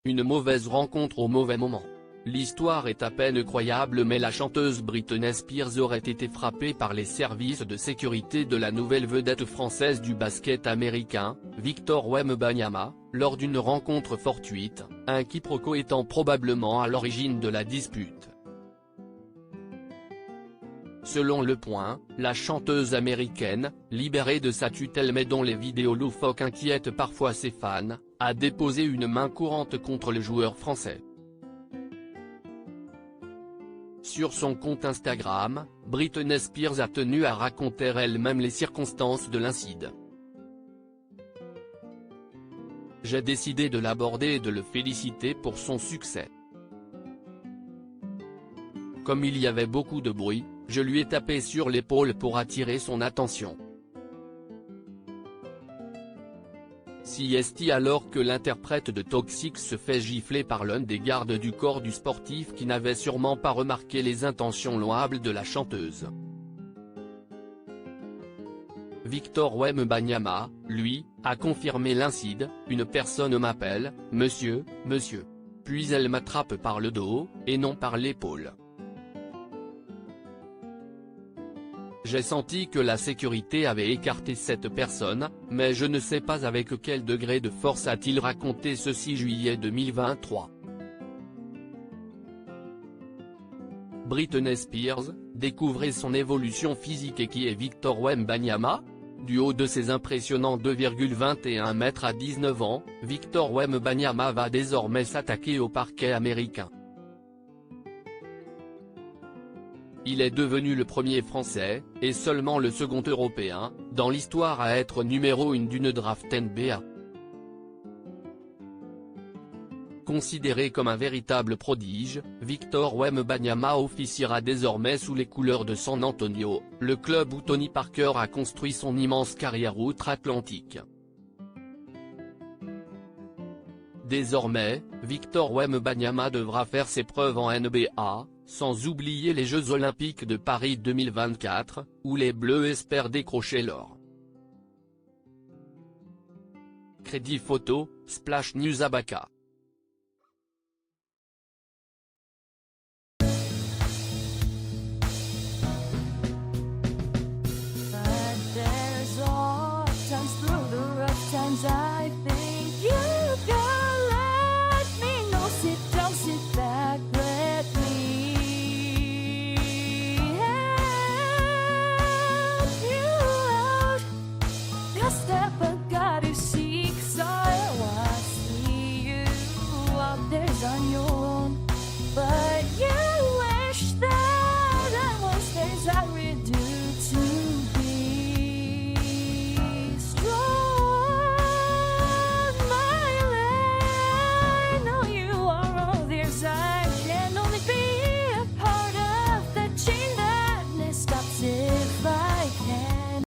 Une mauvaise rencontre au mauvais moment. L'histoire est à peine croyable, mais la chanteuse Britney Spears aurait été frappée par les services de sécurité de la nouvelle vedette française du basket américain, Victor Wembanyama, lors d'une rencontre fortuite, un quiproquo étant probablement à l'origine de la dispute. Selon Le Point, la chanteuse américaine, libérée de sa tutelle mais dont les vidéos loufoques inquiètent parfois ses fans, a déposé une main courante contre le joueur français. Sur son compte Instagram, Britney Spears a tenu à raconter elle-même les circonstances de l'incident. « J'ai décidé de l'aborder et de le féliciter pour son succès. Comme il y avait beaucoup de bruit, je lui ai tapé sur l'épaule pour attirer son attention. CST alors que l'interprète de Toxic se fait gifler par l'un des gardes du corps du sportif qui n'avait sûrement pas remarqué les intentions louables de la chanteuse. Victor Wembanyama, lui, a confirmé l'incident, une personne m'appelle, monsieur. Puis elle m'attrape par le dos, et non par l'épaule. J'ai senti que la sécurité avait écarté cette personne, mais je ne sais pas avec quel degré de force, a-t-il raconté ce 6 juillet 2023. Britney Spears, découvrez son évolution physique. Et qui est Victor Wembanyama ? Du haut de ses impressionnants 2,21 mètres à 19 ans, Victor Wembanyama va désormais s'attaquer au parquet américain. Il est devenu le premier Français, et seulement le second Européen, dans l'histoire à être numéro 1 d'une draft NBA. Considéré comme un véritable prodige, Victor Wembanyama officiera désormais sous les couleurs de San Antonio, le club où Tony Parker a construit son immense carrière outre-Atlantique. Désormais, Victor Wembanyama devra faire ses preuves en NBA, sans oublier les Jeux Olympiques de Paris 2024, où les Bleus espèrent décrocher l'or. Crédit photo, Splash News Abaka.